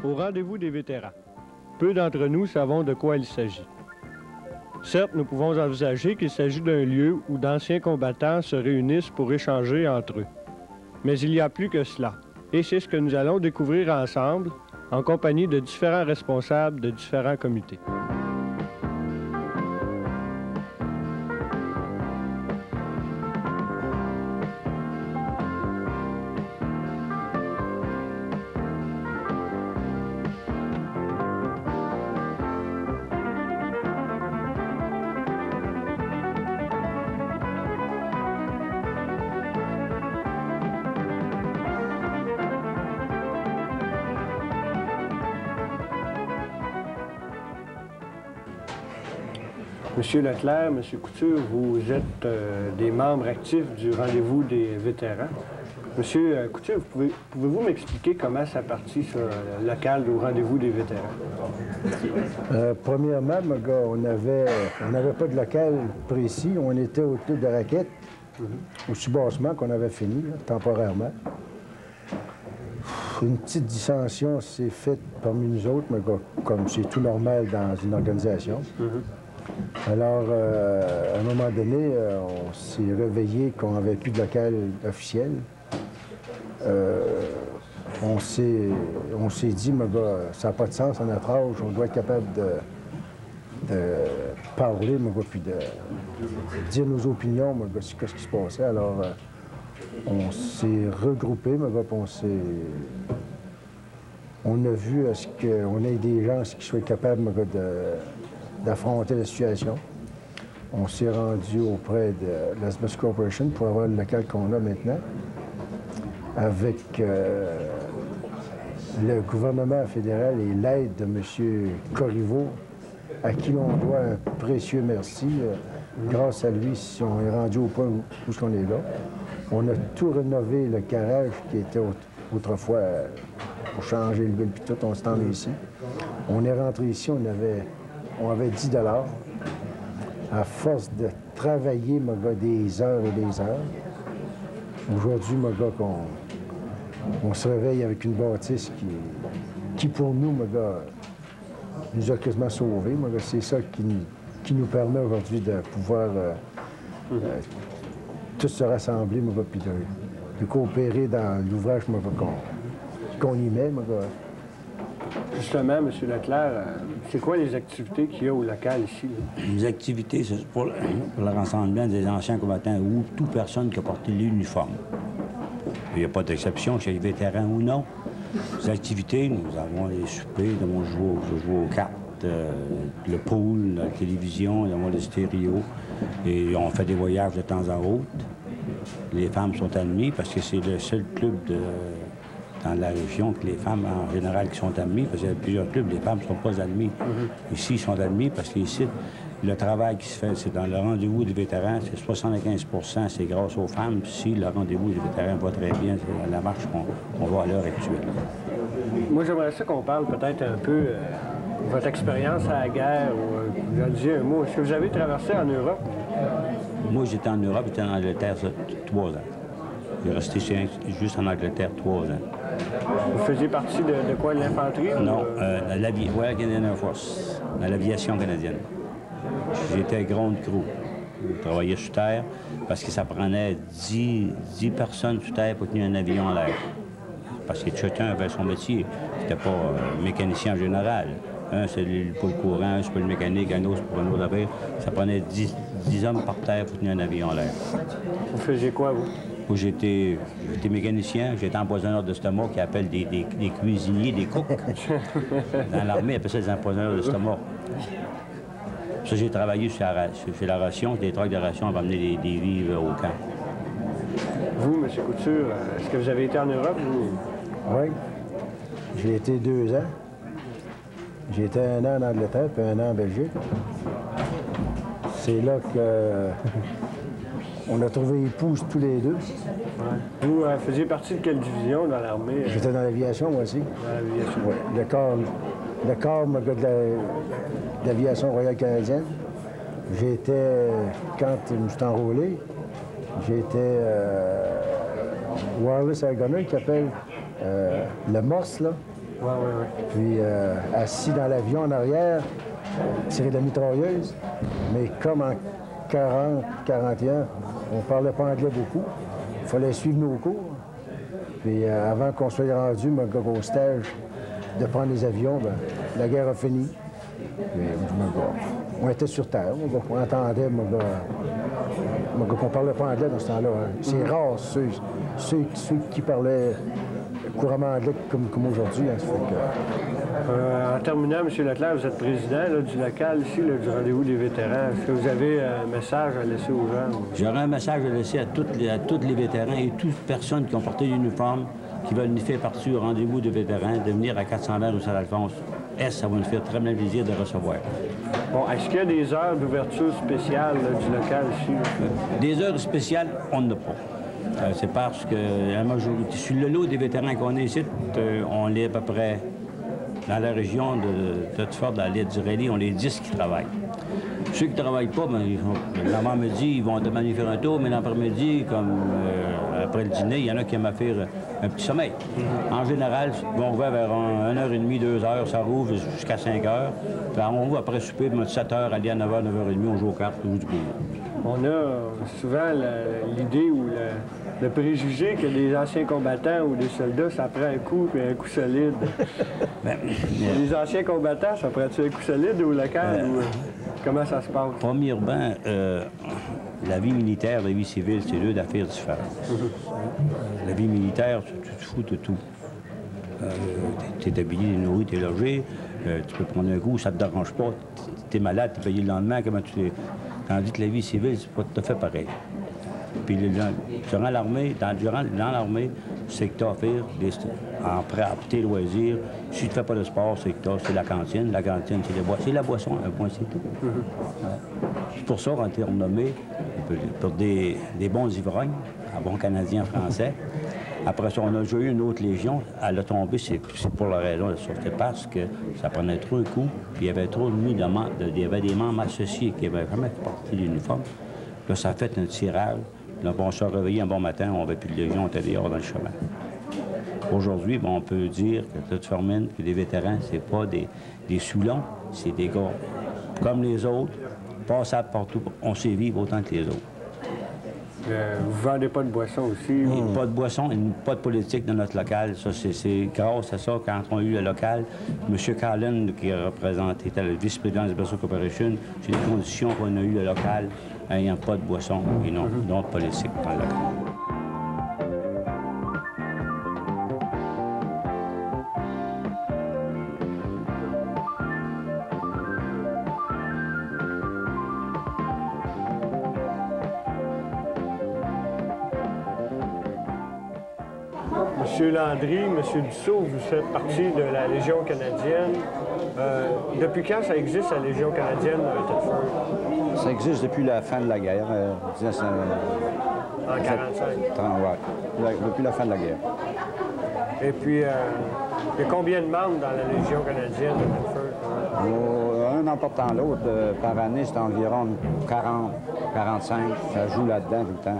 au rendez-vous des vétérans. Peu d'entre nous savons de quoi il s'agit. Certes, nous pouvons envisager qu'il s'agit d'un lieu où d'anciens combattants se réunissent pour échanger entre eux. Mais il y a plus que cela, et c'est ce que nous allons découvrir ensemble, en compagnie de différents responsables de différents comités. Monsieur Leclerc, Monsieur Couture, vous êtes des membres actifs du rendez-vous des vétérans. Monsieur Couture, pouvez-vous m'expliquer comment ça partit, ce local au rendez-vous des vétérans? Premièrement, mon gars, on n'avait pas de local précis. On était au club de raquettes, au soubassement qu'on avait fini, là, temporairement. Une petite dissension s'est faite parmi nous autres, mon gars, comme c'est tout normal dans une organisation. Alors, à un moment donné, on s'est réveillé qu'on n'avait plus de local officiel. On s'est dit, mon gars, ça n'a pas de sens à notre âge, on doit être capable de parler, mon gars, puis de dire nos opinions, mon gars, sur ce qui se passait. Alors, on s'est regroupé, mon gars, puis on a vu à ce qu'on ait des gens qui soient capables, mon gars, d'affronter la situation. On s'est rendu auprès de l'Asbestos Corporation pour avoir le local qu'on a maintenant, avec le gouvernement fédéral et l'aide de M. Corriveau, à qui l'on doit un précieux merci. Grâce à lui, si on est rendu au point où on est là. On a tout rénové, le garage qui était autrefois pour changer le bill puis tout, on s'est emmené ici. On est rentré ici, on avait 10 $. À force de travailler, mon gars, des heures et des heures. Aujourd'hui, mon gars, on se réveille avec une bâtisse qui pour nous, mon gars, nous a quasiment sauvés. Mon gars, c'est ça qui nous permet aujourd'hui de pouvoir tous se rassembler, mon gars, puis de coopérer dans l'ouvrage, mon gars, qu'on y met, mon gars. Justement, M. Leclerc, c'est quoi les activités qu'il y a au local ici? Les activités, c'est pour le rassemblement des anciens combattants ou toute personne qui a porté l'uniforme. Il n'y a pas d'exception, chez les vétérans ou non. Les activités, nous avons les soupers, nous jouons aux cartes, le pool, la télévision, nous avons le stéréo, et on fait des voyages de temps en autre. Les femmes sont admises parce que c'est le seul club dans la région que les femmes, en général, qui sont admises, parce qu'il y a plusieurs clubs, les femmes ne sont pas admises. Ici, ils sont admis parce qu'ici, le travail qui se fait, c'est dans le rendez-vous des vétérans, c'est 75 % c'est grâce aux femmes. Si le rendez-vous des vétérans va très bien, c'est la marche qu'on voit à l'heure actuelle. Moi, j'aimerais ça qu'on parle peut-être un peu de votre expérience à la guerre, ou vous en disiez un mot. Est-ce que vous avez traversé en Europe? Moi, j'étais en Europe, j'étais en Angleterre 3 ans. J'ai resté juste en Angleterre 3 ans. Vous faisiez partie de quoi, de l'infanterie? Non, Royal Canadian Air Force, dans l'aviation canadienne. J'étais ground crew. Je travaillais sur terre parce que ça prenait 10 personnes sur terre pour tenir un avion en l'air. Parce que chacun avait son métier. C'était pas mécanicien en général. Un, c'est pour le courant, un, c'est pour le mécanique, un autre, c'est pour un autre affaire. Ça prenait 10 hommes par terre pour tenir un avion en l'air. Vous faisiez quoi, vous? Moi, j'étais mécanicien, j'étais empoisonneur d'estomac qui appelle des cuisiniers, des cooks. Dans l'armée, ils appellent ça des empoisonneurs d'estomac. Ça, j'ai travaillé sur la ration, des trucks de ration, on va amener des vivres au camp. Vous, M. Couture, est-ce que vous avez été en Europe? Oui. J'ai été 2 ans. J'ai été 1 an en Angleterre, puis 1 an en Belgique. C'est là que on a trouvé épouse tous les deux. Ouais. Vous faisiez partie de quelle division dans l'armée? J'étais dans l'aviation, moi aussi. Dans l'aviation? Oui. Le corps, mon gars, de l'aviation royale canadienne. J'étais, quand je me suis enrôlé, j'étais Wireless Air Gunner, qui appelle le Morse, là. Ouais, ouais, ouais. Puis assis dans l'avion en arrière, tirer de la mitrailleuse. Mais comme en 40, 41, on ne parlait pas anglais beaucoup. Il fallait suivre nos cours. Puis avant qu'on soit rendu, au stage, de prendre les avions, ben, la guerre a fini. Puis, on était sur Terre. On entendait qu'on ne parlait pas anglais dans ce temps-là. Hein. C'est rare, ceux qui parlaient couramment anglais comme aujourd'hui. Hein. Ça fait que... En terminant, M. Leclerc, vous êtes président là, du local ici, là, du rendez-vous des vétérans. Est-ce que vous avez un message à laisser aux gens? J'aurais un message à laisser à tous les vétérans et toutes personnes qui ont porté l'uniforme, qui veulent nous faire partie au rendez-vous des vétérans, de venir à 420 rue Saint-Alphonse. Ça va nous faire très bien plaisir de recevoir. Bon, est-ce qu'il y a des heures d'ouverture spéciales là, du local ici? Des heures spéciales, on n'en a pas. C'est parce que la majorité, sur le lot des vétérans qu'on est ici, on est à peu près dans la région de Thetford, dans l'île du Rallye, on est 10 qui travaillent. Ceux qui ne travaillent pas, l'avant-midi, ils vont demander faire un tour, mais l'après-midi, comme après le dîner, il y en a qui aiment faire un petit sommeil. En général, ils vont ouvrir vers 1h30, 2h, ça rouvre jusqu'à 5h. Puis on ouvre après souper, de 7h, aller à 9h, 9h30, on joue aux cartes, on joue du bouillon. On a souvent l'idée ou le préjugé que les anciens combattants ou des soldats, ça prend un coup, puis un coup solide. Les anciens combattants, ça prend-tu un coup solide au local ou comment ça se passe? Premièrement, la vie militaire, la vie civile, c'est deux affaires différentes. La vie militaire, tu te fous de tout. Tu es habillé, tu es nourri, tu es logé, tu peux prendre un coup, ça ne te dérange pas. Tu es malade, tu es payé le lendemain, comment tu es... Tandis que la vie civile, c'est pas tout à fait pareil. Puis durant l'armée, dans l'armée, c'est que tu as à faire pour tes loisirs. Si tu ne fais pas de sport, c'est que c'est la cantine. La cantine, c'est la boisson, un point, c'est tout. C'est pour ça qu'on a été renommé pour des bons ivrognes, un bon Canadien français. Après ça, on a déjà eu une autre légion. Elle a tombé, c'est pour la raison de ça. C'est parce que ça prenait trop un coup, puis il y avait trop de nuits il y avait des membres associés qui avaient vraiment porté l'uniforme. Là, ça a fait un tirage. Là, on s'est réveillé un bon matin, on n'avait plus de légion, on était dehors dans le chemin. Aujourd'hui, on peut dire que toute formine, que les vétérans, c'est pas des Soulons, c'est des gars comme les autres, passables partout. On sait vivre autant que les autres. Vous vendez pas de boisson aussi? Pas de boisson et pas de politique dans notre local. Ça, c'est grâce à ça, quand on a eu le local, M. Carlin, qui était le vice-président de Berceau Corporation, c'est des conditions qu'on a eu le local, ayant pas de boisson et non de politique dans le local. Monsieur Landry, Monsieur Dussault, vous faites partie de la Légion canadienne. Depuis quand ça existe, la Légion canadienne à Thetford? Ça existe depuis la fin de la guerre. En 1945? Oui, depuis la fin de la guerre. Et puis, il y a combien de membres dans la Légion canadienne à Thetford? Un emportant l'autre, par année, c'est environ 40, 45. Ça joue là-dedans tout le temps.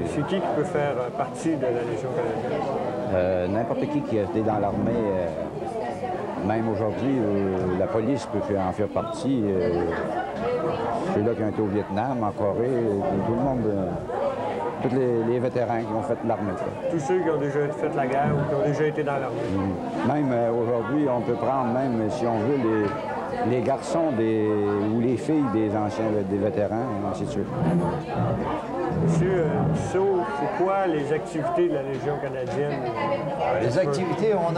C'est qui peut faire partie de la Légion canadienne? N'importe qui a été dans l'armée, même aujourd'hui, la police peut en faire partie. Ceux-là qui ont été au Vietnam, en Corée, tout le monde, tous les vétérans qui ont fait l'armée. Tous ceux qui ont déjà fait la guerre ou qui ont déjà été dans l'armée? Même aujourd'hui, on peut prendre, même si on veut, les garçons ou les filles des anciens des vétérans, ainsi de suite. Monsieur Dussault, c'est quoi les activités de la Légion canadienne? Les activités, on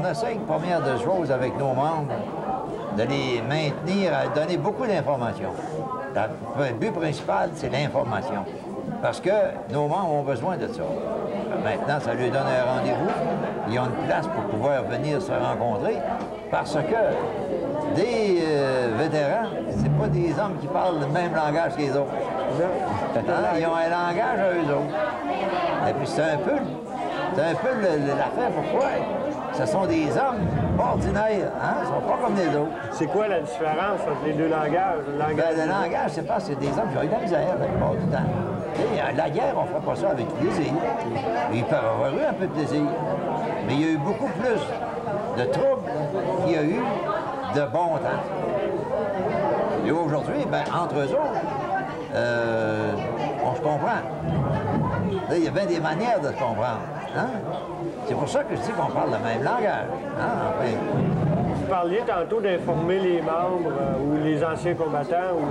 a 5 premières de choses avec nos membres, de les maintenir, à donner beaucoup d'informations. Le but principal, c'est l'information. Parce que nos membres ont besoin de ça. Maintenant, ça lui donne un rendez-vous. Ils ont une place pour pouvoir venir se rencontrer. Parce que des vétérans, c'est pas des hommes qui parlent le même langage que les autres. Ils ont un langage à eux autres. Et puis c'est un peu l'affaire. Pourquoi? Ce sont des hommes ordinaires, hein? Ils ne sont pas comme les autres. C'est quoi la différence entre les deux langages? Le langage, c'est des hommes qui ont eu de la misère la plupart du temps. Et, la guerre, on ne ferait pas ça avec plaisir. Il peut y avoir eu un peu de plaisir. Mais il y a eu beaucoup plus de troubles qu'il y a eu de bon temps. Et aujourd'hui, ben, entre eux autres, on se comprend. Là, il y a bien des manières de se comprendre. Hein? C'est pour ça que je dis qu'on parle le même langage. Hein? Enfin, Vous parliez tantôt d'informer les membres ou les anciens combattants ou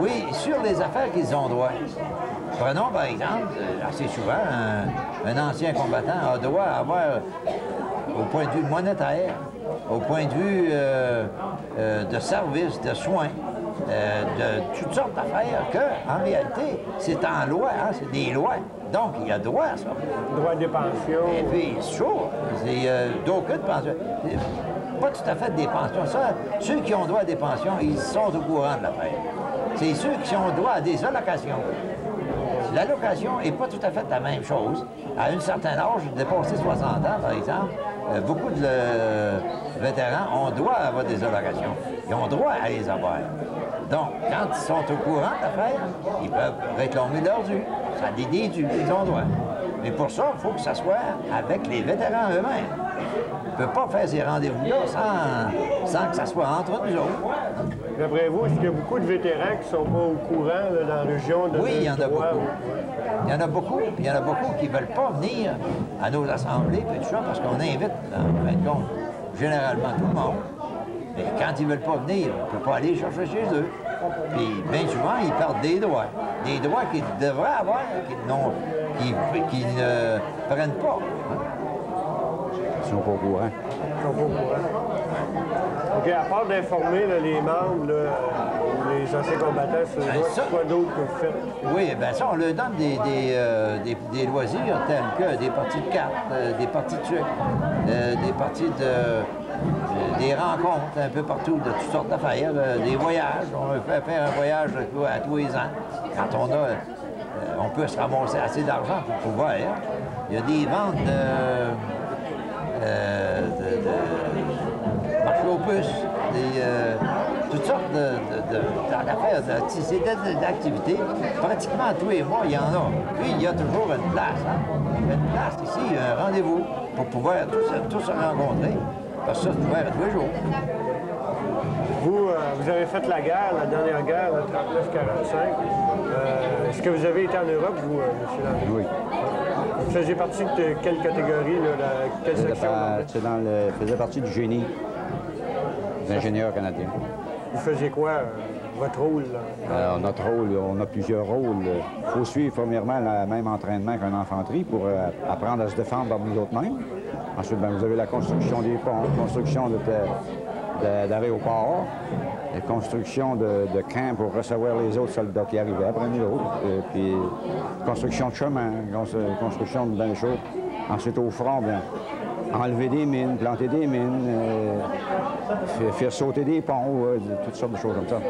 oui, sur les affaires qu'ils ont droit. Prenons par exemple, assez souvent, un ancien combattant a droit à avoir, au point de vue monétaire, au point de vue de services, de soins, de toutes sortes d'affaires qu'en réalité, c'est en loi, hein, c'est des lois. Donc, il y a droit à ça. droits des pensions. Et puis, chaud, c'est d'aucune pension. Pas tout à fait des pensions. Ça, ceux qui ont droit à des pensions, ils sont au courant de l'affaire. C'est ceux qui ont droit à des allocations. L'allocation n'est pas tout à fait la même chose. À un certain âge, dépassé 60 ans, par exemple, beaucoup de vétérans ont droit à avoir des allocations. Ils ont droit à les avoir. Donc, quand ils sont au courant de l'affaire, ils peuvent réclamer leurs dû. Ça a des dus, ils ont droit. Mais pour ça, il faut que ça soit avec les vétérans eux-mêmes. On ne peut pas faire ces rendez-vous-là sans que ça soit entre nous autres. D'après vous, est-ce qu'il y a beaucoup de vétérans qui ne sont pas au courant là, dans la région de Oui, il y en a droit? beaucoup. Il y en a beaucoup. Il y en a beaucoup qui ne veulent pas venir à nos assemblées, puis tout ça, parce qu'on invite, en fin de compte, généralement tout le monde. Mais quand ils ne veulent pas venir, on ne peut pas aller chercher chez eux. Puis bien souvent, ils perdent des droits. Des droits qu'ils devraient avoir, qu'ils ne prennent pas. Ils sont pas au courant. Ils sont pas au courant. OK, à part d'informer là, les membres, là, les anciens combattants, c'est quoi d'autre que vous faites? Oui, bien ça, on leur donne des loisirs tels que des parties de cartes, des parties de sucre, des parties des rencontres un peu partout, de toutes sortes d'affaires, des voyages. On fait faire un voyage à tous les ans. Quand on peut se ramasser assez d'argent pour pouvoir. Il y a des ventes de marché aux puces, toutes sortes d'affaires, d'activités. Pratiquement tous les mois, il y en a. Puis, il y a toujours une place. Hein? Une place ici, un rendez-vous pour pouvoir tous se rencontrer. Parce que ça, c'est ouvert tous les jours. Vous avez fait la guerre, la dernière guerre, la 39-45. Est-ce que vous avez été en Europe, vous, M. Landry? Oui. Vous faisiez partie de quelle catégorie, là, quelle section? Faisait partie du génie des ingénieurs canadiens. Vous faisiez quoi, votre rôle? Là? Notre rôle, on a plusieurs rôles. Il faut suivre premièrement le même entraînement qu'un infanterie pour apprendre à se défendre parmi d'autres mêmes. Ensuite, bien, vous avez la construction des ponts, construction d'aéroports, la construction de camps pour recevoir les autres soldats qui arrivaient après nous autres, puis construction de chemin, construction de plein de choses. Ensuite, au front, bien, enlever des mines, planter des mines, faire sauter des ponts, toutes sortes de choses comme ça.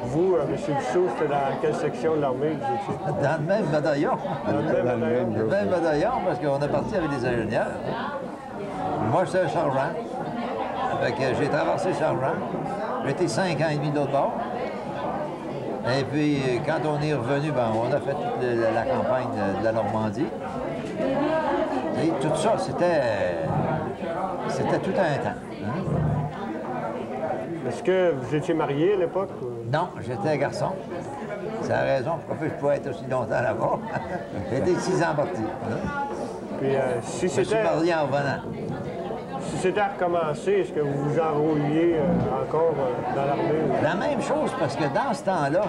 Vous, M. Dussault, c'était dans quelle section de l'armée que vous étiez? Dans le même bataillon. Dans le même bataillon, parce qu'on est parti avec des ingénieurs. Moi, j'étais un sergent. J'ai traversé sergent. J'ai été 5 ans et demi de l'autre bord. Et puis, quand on est revenu, ben, on a fait toute la campagne de la Normandie. Et tout ça, c'était tout un temps. Hein? Est-ce que vous étiez marié à l'époque? Non, j'étais un garçon. C'est la raison pourquoi je pouvais être aussi longtemps là-bas. J'ai été 6 ans parti. Hein? Puis, si je me suis marié en revenant. Si c'était à recommencer, est-ce que vous vous enrôliez encore dans l'armée? La même chose, parce que dans ce temps-là,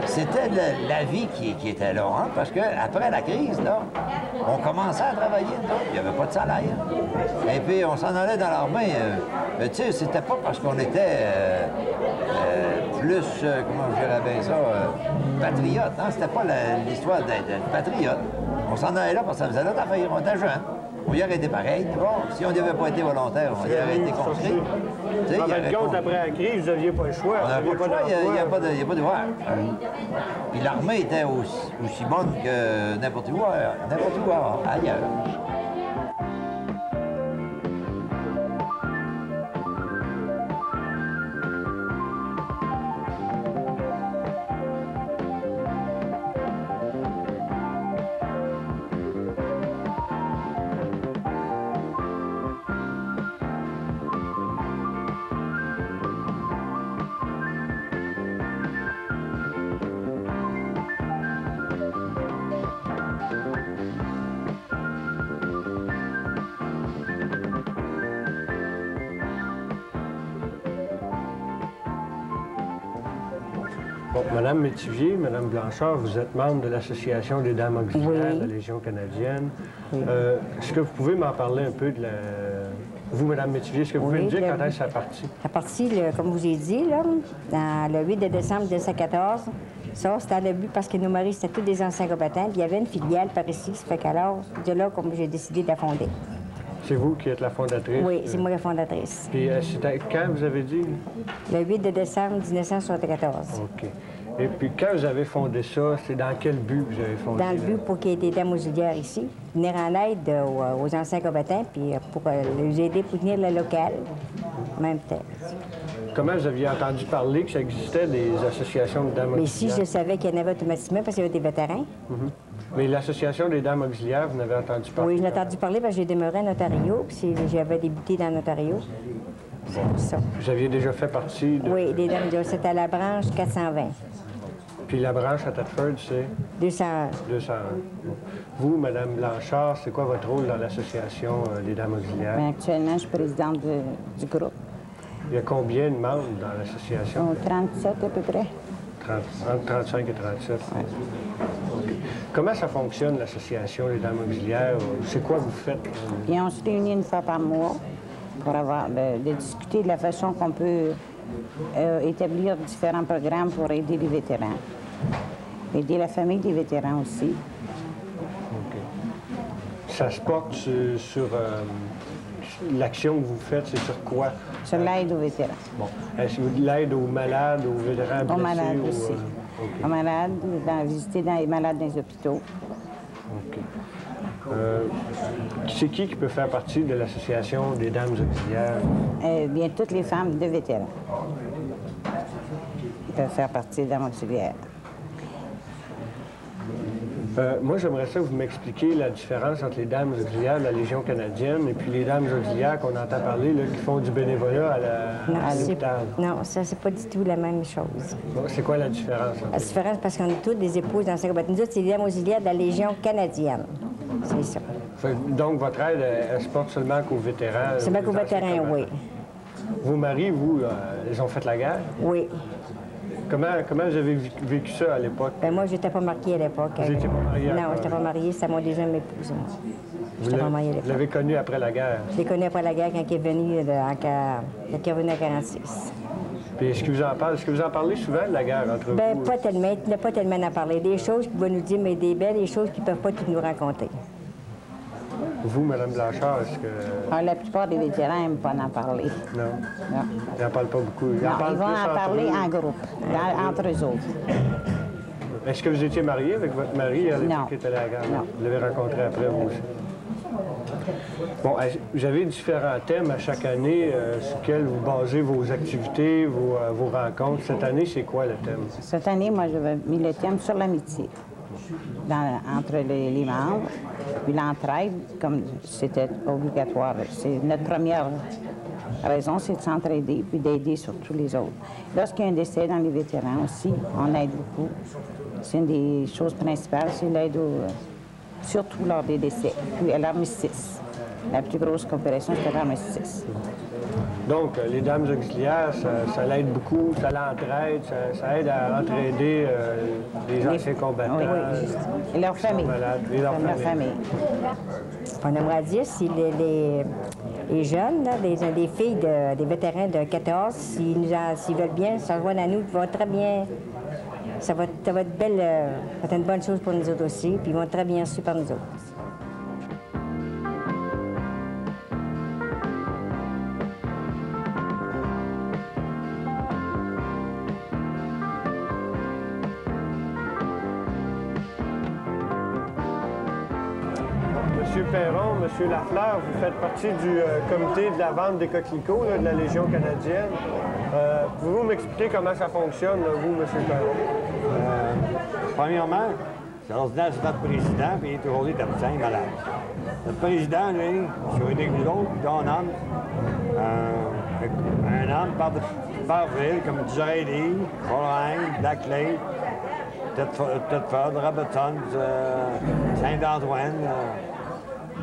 c'était la vie qui était là. Hein? Parce qu'après la crise, là, on commençait à travailler. Il n'y avait pas de salaire. Et puis, on s'en allait dans l'armée. Tu sais, c'était pas parce qu'on était plus, comment je dirais bien ça, patriote. Hein? C'était pas l'histoire d'être patriote. On s'en allait là parce que ça faisait l'autre affaire. On était jeunes. On y aurait été pareil. Bon, si on n'avait pas été volontaire, on y aurait été conscrit. En fin de compte, après la crise, vous n'aviez pas le choix. On n'avait pas le choix, il n'y a pas d'ouvrage. Puis l'armée était aussi bonne que n'importe où ailleurs. Bon, Madame Métivier, Madame Blanchard, vous êtes membre de l'Association des Dames auxiliaires de la Légion canadienne. Oui. Est-ce que vous pouvez m'en parler un peu de la... Vous, Madame Métivier, est-ce que vous pouvez me dire quand est-ce que ça a parti? La partie, comme je vous ai dit, là, dans le 8 de décembre 1914, ça, c'était le but parce que nos maris, c'était tous des anciens combattants, puis il y avait une filiale par ici, ça fait qu'alors, de là, comme j'ai décidé de la fonder. C'est vous qui êtes la fondatrice? Oui, c'est moi la fondatrice. Puis c'était quand, vous avez dit? Le 8 de décembre 1974. OK. Et puis quand vous avez fondé ça, c'est dans quel but que vous avez fondé? Dans le but pour qu'il y ait des dames auxiliaires ici, venir en aide aux anciens combattants, puis pour les aider pour tenir le local en même temps. Comment vous aviez entendu parler que ça existait des associations de dames Mais auxiliaires? si je savais qu'il y en avait automatiquement parce qu'il y avait des vétérans. Mais l'Association des dames auxiliaires, vous en avez entendu parler? Oui, je l'ai entendu parler parce que j'ai demeuré en Ontario, puis j'avais débuté dans l'Ontario. C'est pour ça. Vous aviez déjà fait partie de... Oui, des dames, c'était à la branche 420. Puis la branche à Thetford, c'est 201. 201. Vous, Madame Blanchard, c'est quoi votre rôle dans l'Association des dames auxiliaires? Bien, actuellement, je suis présidente du groupe. Il y a combien de membres dans l'association? 37 à peu près. Entre 35 et 37. OK. Comment ça fonctionne, l'Association des dames auxiliaires? C'est quoi vous faites? Puis on se réunit une fois par mois pour de discuter de la façon qu'on peut établir différents programmes pour aider les vétérans. Aider la famille des vétérans aussi. OK. Ça se porte sur l'action que vous faites, c'est sur quoi? Sur l'aide aux vétérans. Bon. Est-ce que l'aide aux malades, aux vétérans blessés? Aux malades aussi. OK. Aux malades, visiter les malades dans les hôpitaux. OK. C'est qui peut faire partie de l'Association des dames auxiliaires? Bien, toutes les femmes de vétérans peuvent faire partie des dames auxiliaires. Moi, j'aimerais ça que vous m'expliquiez la différence entre les dames auxiliaires de la Légion canadienne et puis les dames auxiliaires qu'on entend parler, là, qui font du bénévolat à l'hôpital. Non, ça, c'est pas du tout la même chose. Bon, c'est quoi la différence? La différence, parce qu'on est toutes des épouses d'anciens combattants. Nous autres, c'est les dames auxiliaires de la Légion canadienne. C'est ça. Donc, votre aide, elle se porte seulement qu'aux vétérans? C'est bien qu'aux anciens vétérans, combattants. oui. Vos maris, vous, ils ont fait la guerre? Oui. Comment vous avez vécu ça à l'époque? Ben moi, j'étais pas mariée à l'époque. Vous n'étiez pas mariée Non, encore? j'étais pas mariée. C'était moi déjà m'épouse, moi. J'étais pas mariée à Vous l'époque. l'avez connu après la guerre? Je l'ai connu après la guerre quand il est venu, quand il est revenu à 46. Puis est-ce que vous en parlez souvent de la guerre entre Ben vous? pas tellement. Il n'a pas tellement à parler. Des choses qu'il va nous dire, mais des belles, des choses qu'il ne peuvent pas tout nous raconter. Vous, Mme Blanchard, est-ce que... La plupart des vétérans n'aiment pas en parler. Non? Non. Ils n'en parlent pas beaucoup. Non, ils vont en parler en groupe, entre eux autres. Est-ce que vous étiez marié avec votre mari à l'époque Non. qui était à la guerre? Non. Vous l'avez rencontré après, vous aussi? Bon, vous avez différents thèmes à chaque année sur lesquels vous basez vos activités, vos rencontres. Cette année, c'est quoi le thème? Cette année, moi, j'avais mis le thème sur l'amitié entre les membres, puis l'entraide, comme c'était obligatoire. C'est notre première raison, c'est de s'entraider puis d'aider surtout les autres. Lorsqu'il y a un décès dans les vétérans aussi, on aide beaucoup. C'est une des choses principales, c'est l'aide surtout lors des décès. Puis à l'armistice. La plus grosse coopération, c'était l'armistice. Donc, les dames auxiliaires, ça l'aide beaucoup, ça l'entraide, ça aide à entraider les anciens combattants. Oui, oui. Et leur famille. malades, et leur famille. On aimerait dire si les jeunes, là, des filles des vétérans de 14, s'ils veulent bien, ça rejoignent à nous, ils vont très bien. Ça va être belle, ça va être une bonne chose pour nous autres aussi, puis ils vont être très bien reçus par nous autres. Monsieur Perron, Monsieur Lafleur, vous faites partie du comité de la vente des coquelicots là, de la Légion canadienne. Pouvez-vous m'expliquer comment ça fonctionne, là, vous, Monsieur Perron? Premièrement, c'est l'ordinaire, c'est notre président, puis il est aujourd'hui absent, malade. Notre président, lui, sur une église, il donne un homme par ville, comme Disraeli, Coleraine, Laclay, Thetford, Robertson, Saint-Antoine,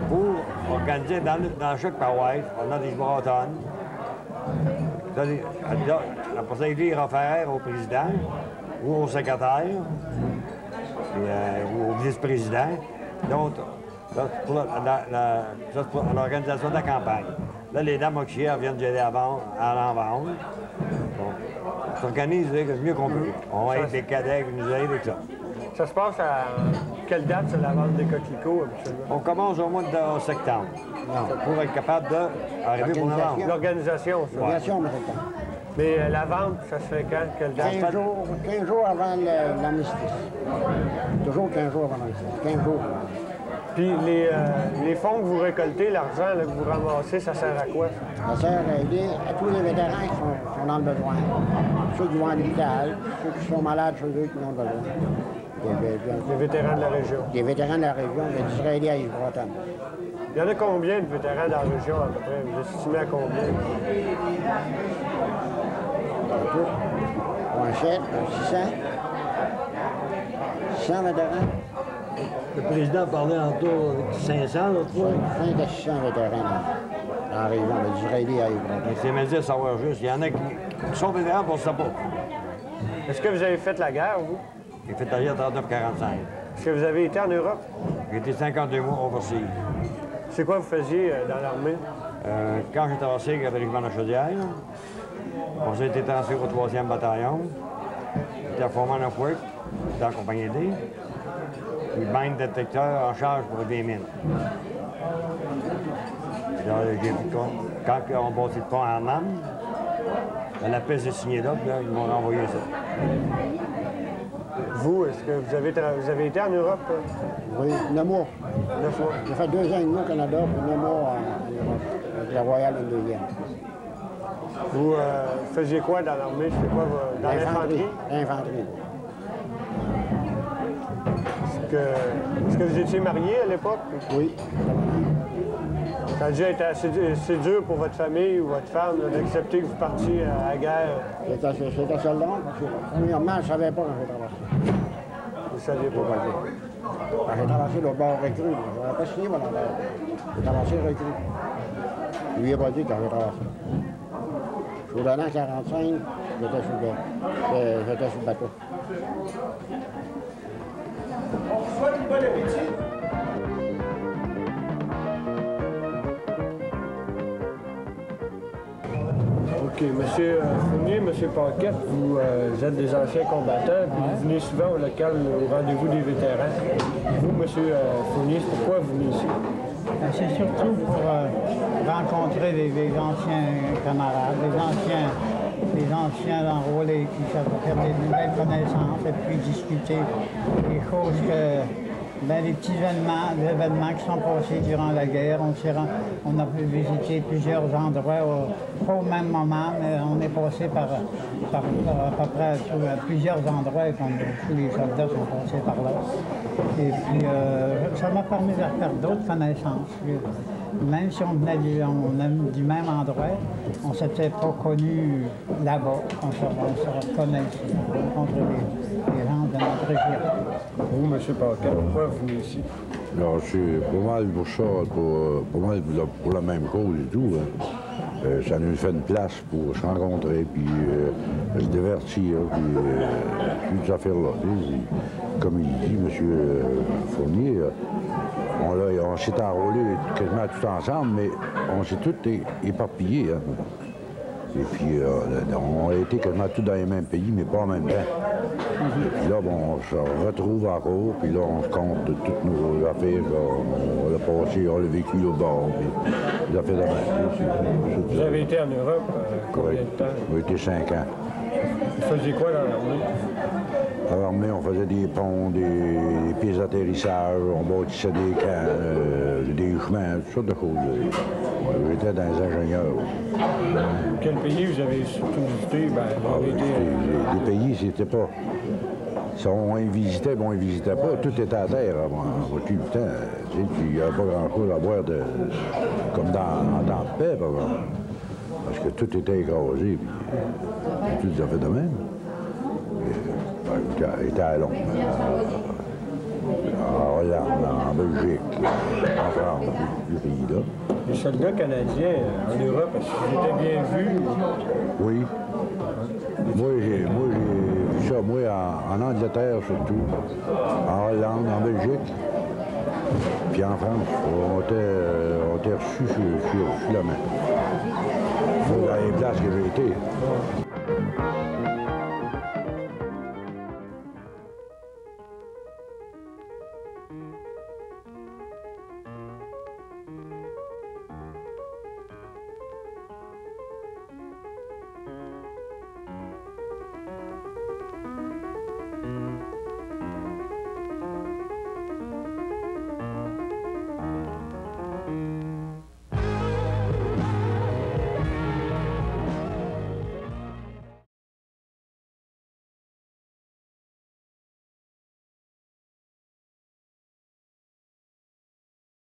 pour organiser dans chaque paroisse, on a des marathons. Après ça, il dit, il réfère au président. ou au secrétaire, ou au vice-président, d'autres pour l'organisation de la campagne. Là, les dames auxiliaires viennent d'y aller à en vendre. Bon. On s'organise le mieux qu'on peut. On aide des cadets qui nous aident et tout ça. Ça se passe à quelle date, la vente des coquelicots, habituellement? On commence au mois de septembre pour être capable d'arriver pour novembre. L'organisation, ça? L'organisation, de septembre. Mais la vente, ça se fait quand? Quelle date? 15 jours avant l'armistice. Toujours 15 jours avant l'armistice. 15 jours. Puis les fonds que vous récoltez, l'argent que vous ramassez, ça sert à quoi? Ça sert à aider à tous les vétérans qui sont dans le besoin. Ceux qui vont à l'hôpital, ceux qui sont malades, ceux qui ont besoin. Les vétérans de la région. Des vétérans de la région, des Israéliens à Yves-Bretonne. Il y en a combien de vétérans dans la région, à peu près? Vous estimez à combien? Un 7, un 600. 600 vétérans. Le président parlait en tour de 500 l'autre fois. 5 à 600 vétérans dans la région, les Israéliens à Yves-Bretonne. C'est mal à savoir juste. Il y en a qui sont vétérans pour ça pas. Est-ce que vous avez fait la guerre, vous? J'ai fait la guerre 39-45. Est-ce que vous avez été en Europe? J'ai été 52 mois overseas. C'est quoi vous faisiez dans l'armée? Quand j'ai traversé avec le régiment de la Chaudière, on s'est été transféré au 3e bataillon. J'étais à Foreman of Work, j'étais en compagnie D. Puis bande détecteur en charge pour des mines. Là, quand on passait le pont à Arnhem, la paix est signée là, puis là, ils m'ont renvoyé ça. Vous, est-ce que vous avez été en Europe? Oui, 9 mois. 9 mois. J'ai fait 2 ans et demi au Canada, puis 9 mois en Europe, avec la Royal Indonesienne. Vous faisiez quoi dans l'armée? C'était quoi? Dans l'infanterie? L'infanterie. Est-ce que vous étiez marié à l'époque? Oui. Ça a déjà été assez dur pour votre famille ou votre femme d'accepter que vous partiez à la guerre? C'était soldat, parce que premièrement, je ne savais pas quand j'ai traversé. Vous ne saviez pas? Quand j'ai traversé le bord recrue, je n'avais pas signé mon affaire. J'ai traversé recrue. Je lui ai pas dit quand j'ai traversé. Je suis allé en 45, j'étais sur le bateau. On souhaite bon appétit. OK. Monsieur Fournier, Monsieur Paquette, vous êtes des anciens combattants, puis vous venez souvent au local, au rendez-vous des vétérans. Vous, Monsieur Fournier, pourquoi vous venez ici? C'est surtout pour rencontrer des anciens camarades, des anciens enrôlés qui savent faire des nouvelles connaissances et puis discuter des choses des petits événements qui sont passés durant la guerre. On a pu visiter plusieurs endroits, pas au même moment, mais on est passé par à peu près plusieurs endroits, comme tous les soldats sont passés par là. Et puis, ça m'a permis de faire d'autres connaissances. Même si on venait du même endroit, on ne s'était pas connus là-bas. On se reconnaît ici, on rencontre les gens de notre région. Vous, M. Paquet, pourquoi vous venez ici? Alors, c'est pas mal pour ça, pas mal pour la même cause et tout. Hein. Ça nous fait une place pour se rencontrer, puis se divertir, puis toutes ces affaires-là. Comme il dit, M. Fournier, on s'est enrôlés quasiment tout ensemble, mais on s'est tous éparpillés. Hein. Et puis, on a été quasiment tous dans les mêmes pays, mais pas en même temps. Et puis là, bon, on se retrouve encore, puis là, on se compte toutes nos affaires. On l'a passé, on l'a vécu au bord, puis les affaires de même. Vous avez été en Europe combien de temps? On a été 5 ans. Vous faisiez quoi dans l'armée? Dans l'armée, on faisait des ponts, des pistes d'atterrissage, on bâtissait des camps, des chemins, toutes sortes de choses. J'étais dans les ingénieurs. Quel pays vous avez surtout visité? Les pays, c'était pas... Si on y visitait, on y visitait pas. Tout était à terre avant tout le temps. Il n'y avait pas grand-chose à voir comme dans la paix, par exemple. Parce que tout était écrasé, puis tout a fait de même. Il était à Londres, en Hollande, en Belgique, en France, ces pays-là. Les soldats canadiens en Europe, est-ce qu'ils étaient bien vus? Oui. Moi, j'ai vu ça, moi, en Angleterre surtout, en Hollande, en Belgique, puis en France. On était reçus sur la main. Dans les places que j'ai été.